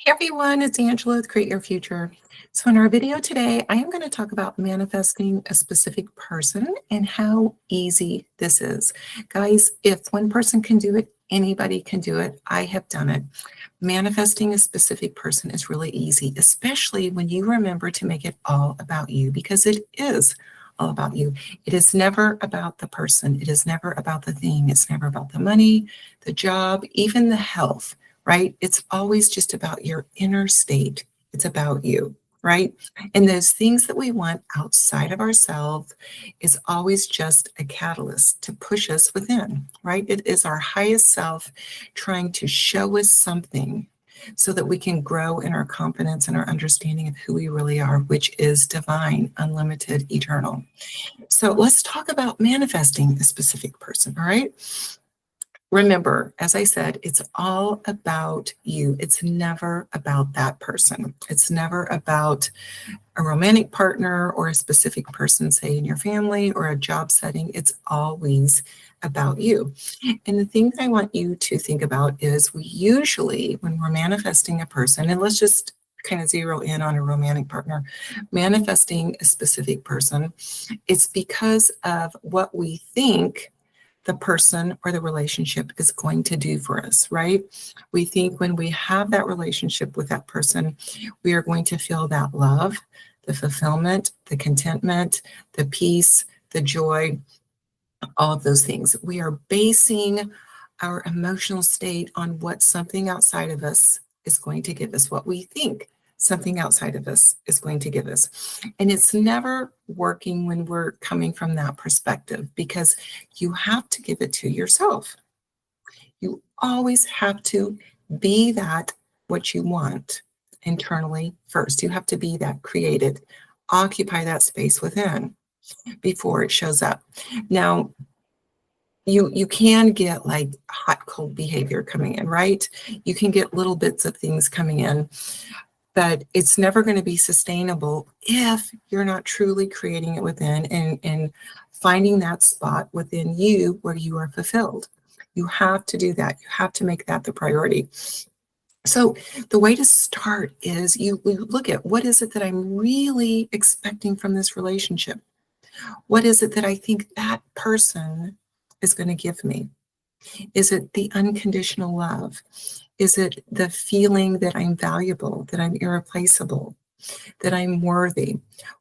Hey everyone, it's Angela with Create Your Future. So in our video today, I am going to talk about manifesting a specific person and how easy this is. Guys, if one person can do it, anybody can do it. I have done it. Manifesting a specific person is really easy, especially when you remember to make it all about you, because it is all about you. It is never about the person. It is never about the thing. It's never about the money, the job, even the health. Right? It's always just about your inner state. It's about you, right? And those things that we want outside of ourselves is always just a catalyst to push us within, right? It is our highest self trying to show us something so that we can grow in our confidence and our understanding of who we really are, which is divine, unlimited, eternal. So let's talk about manifesting a specific person, all right? Remember, as I said, it's all about you. It's never about that person. It's never about a romantic partner or a specific person, say in your family or a job setting. It's always about you. And the thing that I want you to think about is we usually, when we're manifesting a person, and let's just kind of zero in on a romantic partner, manifesting a specific person, it's because of what we think the person or the relationship is going to do for us, right? We think when we have that relationship with that person, we are going to feel that love, the fulfillment, the contentment, the peace, the joy, all of those things. We are basing our emotional state on what something outside of us is going to give us, what we think something outside of us is going to give us. And it's never working when we're coming from that perspective, because you have to give it to yourself. You always have to be that what you want internally first. You have to be that created, occupy that space within before it shows up. Now, you can get like hot, cold behavior coming in, right? You can get little bits of things coming in, but it's never going to be sustainable if you're not truly creating it within and finding that spot within you where you are fulfilled. You have to do that. You have to make that the priority. So the way to start is you look at, what is it that I'm really expecting from this relationship? What is it that I think that person is going to give me? Is it the unconditional love? Is it the feeling that I'm valuable, that I'm irreplaceable, that I'm worthy?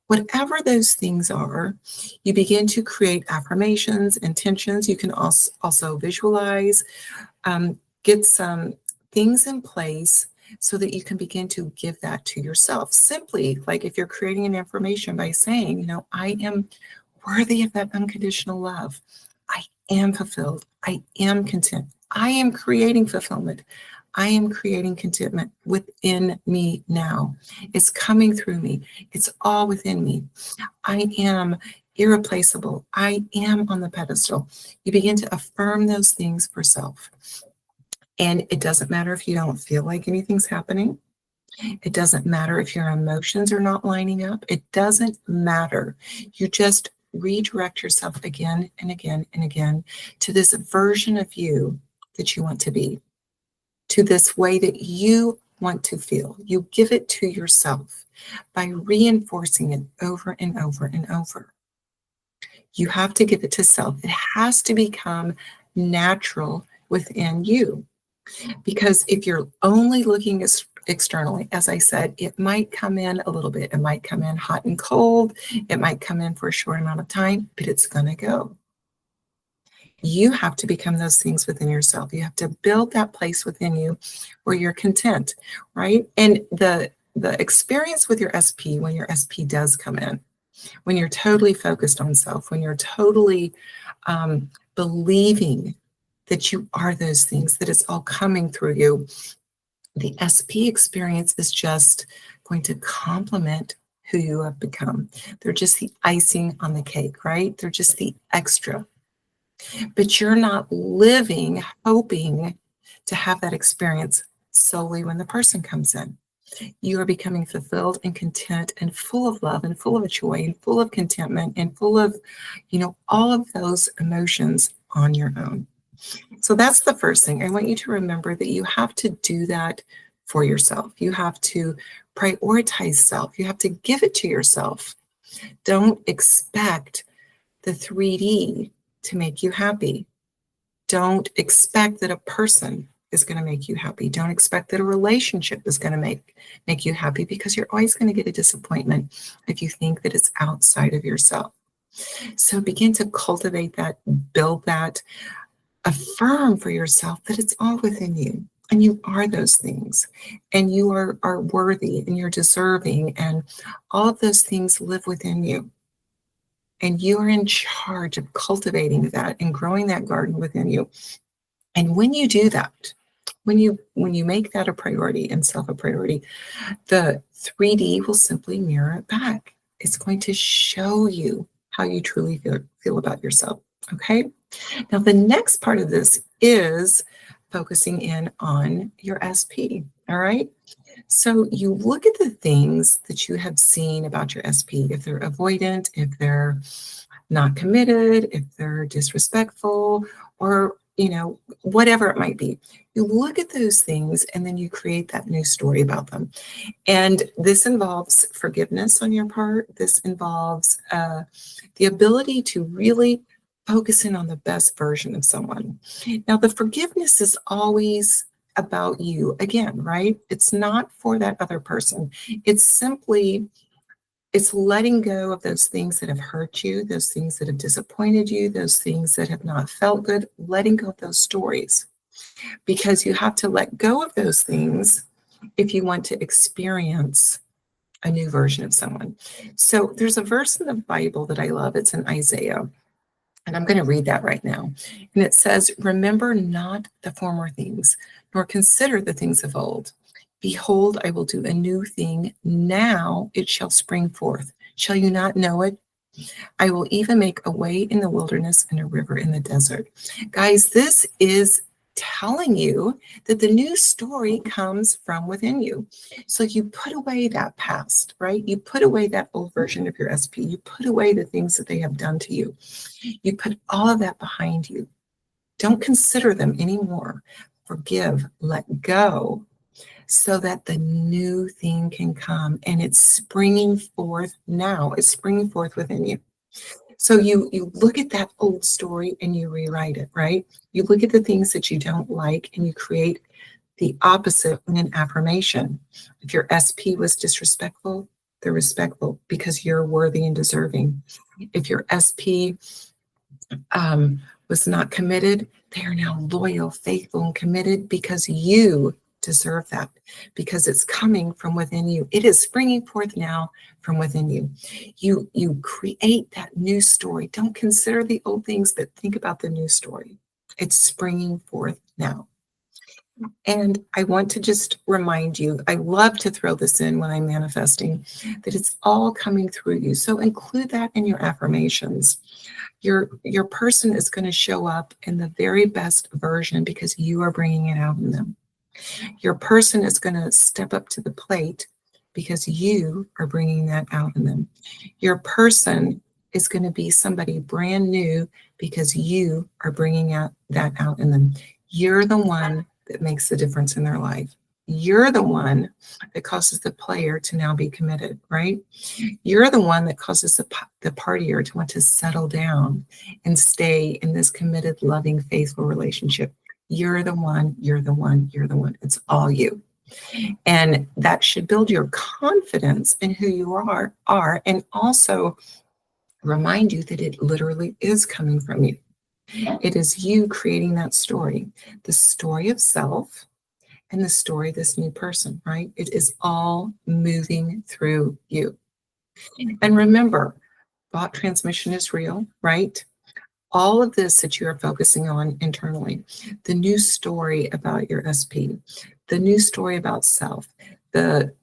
Whatever those things are, you begin to create affirmations, intentions. You can also visualize, get some things in place so that you can begin to give that to yourself. Simply, like if you're creating an affirmation by saying, I am worthy of that unconditional love. I am fulfilled. I am content. I am creating fulfillment. I am creating contentment within me now. It's coming through me. It's all within me. I am irreplaceable. I am on the pedestal. You begin to affirm those things for self. And it doesn't matter if you don't feel like anything's happening. It doesn't matter if your emotions are not lining up. It doesn't matter. You just redirect yourself again and again and again to this version of you that you want to be, to this way that you want to feel. You give it to yourself by reinforcing it over and over and over. You have to give it to self. It has to become natural within you. Because if you're only looking externally, as I said, it might come in a little bit. It might come in hot and cold. It might come in for a short amount of time, but it's going to go. You have to become those things within yourself. You have to build that place within you where you're content, right? And the experience with your SP, when your SP does come in, when you're totally focused on self, when you're totally believing that you are those things, that it's all coming through you, the SP experience is just going to complement who you have become. They're just the icing on the cake, right? They're just the extra. But you're not living, hoping to have that experience solely when the person comes in. You are becoming fulfilled and content and full of love and full of joy and full of contentment and full of, all of those emotions on your own. So that's the first thing. I want you to remember that you have to do that for yourself. You have to prioritize self. You have to give it to yourself. Don't expect the 3D to make you happy. Don't expect that a person is going to make you happy. Don't expect that a relationship is going to make you happy, because you're always going to get a disappointment if you think that it's outside of yourself. So begin to cultivate that, build that, affirm for yourself that it's all within you. And you are those things, and you are worthy, and you're deserving, and all of those things live within you. And you are in charge of cultivating that and growing that garden within you. And when you do that, when you make that a priority and self a priority, the 3D will simply mirror it back. It's going to show you how you truly feel about yourself. Okay. Now, the next part of this is focusing in on your SP. All right. So you look at the things that you have seen about your SP, if they're avoidant, if they're not committed, if they're disrespectful, or, whatever it might be. You look at those things and then you create that new story about them. And this involves forgiveness on your part. This involves the ability to really focus in on the best version of someone. Now, the forgiveness is always about you again, right? It's not for that other person. It's letting go of those things that have hurt you, those things that have disappointed you, those things that have not felt good, letting go of those stories. Because you have to let go of those things if you want to experience a new version of someone. So there's a verse in the Bible that I love. It's in Isaiah. And I'm going to read that right now. And it says, "Remember not the former things, nor consider the things of old. Behold, I will do a new thing. Now it shall spring forth. Shall you not know it? I will even make a way in the wilderness and a river in the desert." Guys, this is telling you that the new story comes from within you. So you put away that past, right? You put away that old version of your SP. You put away the things that they have done to you. You put all of that behind you. Don't consider them anymore. Forgive, let go, so that the new thing can come. And it's springing forth now. It's springing forth within you. So you look at that old story and you rewrite it, right? You look at the things that you don't like and you create the opposite in an affirmation. If your SP was disrespectful, they're respectful because you're worthy and deserving. If your SP was not committed, they are now loyal, faithful, and committed because you deserve that, because it's coming from within you. It is springing forth now from within you. You create that new story. Don't consider the old things, but think about the new story. It's springing forth now. And I want to just remind you, I love to throw this in when I'm manifesting, that it's all coming through you. So include that in your affirmations. Your person is going to show up in the very best version because you are bringing it out in them. Your person is going to step up to the plate because you are bringing that out in them. Your person is going to be somebody brand new because you are bringing that out in them. You're the one that makes the difference in their life. You're the one that causes the player to now be committed, right? You're the one that causes the partier to want to settle down and stay in this committed, loving, faithful relationship. You're the one, you're the one, you're the one. It's all you. And that should build your confidence in who you are, and also remind you that it literally is coming from you. It is you creating that story, the story of self and the story of this new person, right? It is all moving through you. And remember, thought transmission is real, right? All of this that you are focusing on internally, the new story about your SP, the new story about self, the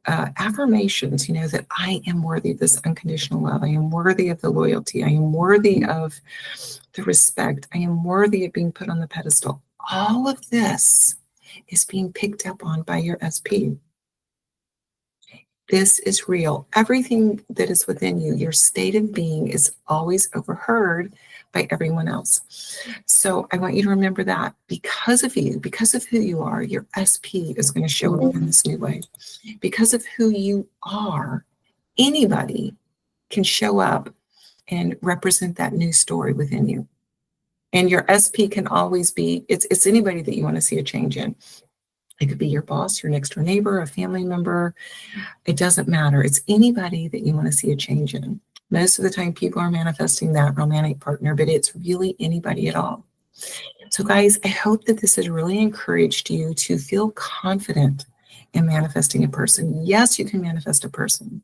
affirmations, that I am worthy of this unconditional love. I am worthy of the loyalty. I am worthy of the respect. I am worthy of being put on the pedestal. All of this is being picked up on by your SP. This is real. Everything that is within you, your state of being, is always overheard by everyone else. So I want you to remember that because of you, because of who you are, your SP is going to show up in this new way. Because of who you are, anybody can show up and represent that new story within you. And your SP can always be, it's anybody that you want to see a change in. It could be your boss, your next door neighbor, a family member. It doesn't matter. It's anybody that you want to see a change in. Most of the time, people are manifesting that romantic partner, but it's really anybody at all. So guys, I hope that this has really encouraged you to feel confident in manifesting a person. Yes, you can manifest a person.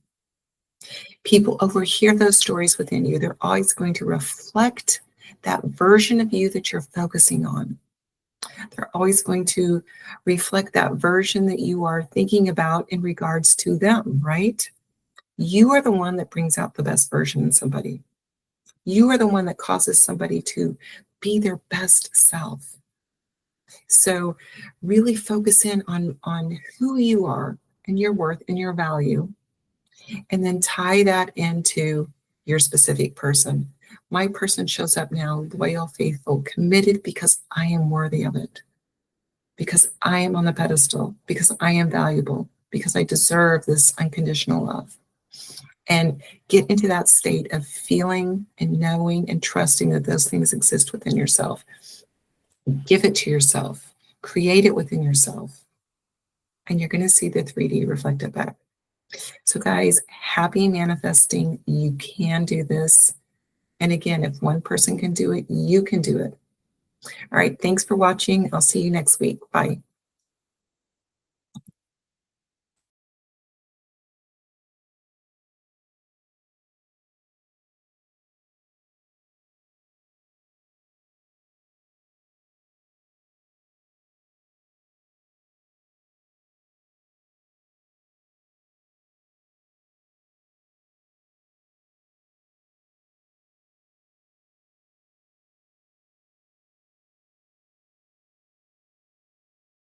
People overhear those stories within you. They're always going to reflect that version of you that you're focusing on. They're always going to reflect that version that you are thinking about in regards to them, right? You are the one that brings out the best version in somebody. You are the one that causes somebody to be their best self. So really focus in on who you are and your worth and your value, and then tie that into your specific person. My person shows up now loyal, faithful, committed because I am worthy of it, because I am on the pedestal, because I am valuable, because I deserve this unconditional love. And get into that state of feeling and knowing and trusting that those things exist within yourself. Give it to yourself. Create it within yourself. And you're going to see the 3D reflected back. So guys, happy manifesting. You can do this. And again, if one person can do it, you can do it. All right. Thanks for watching. I'll see you next week. Bye.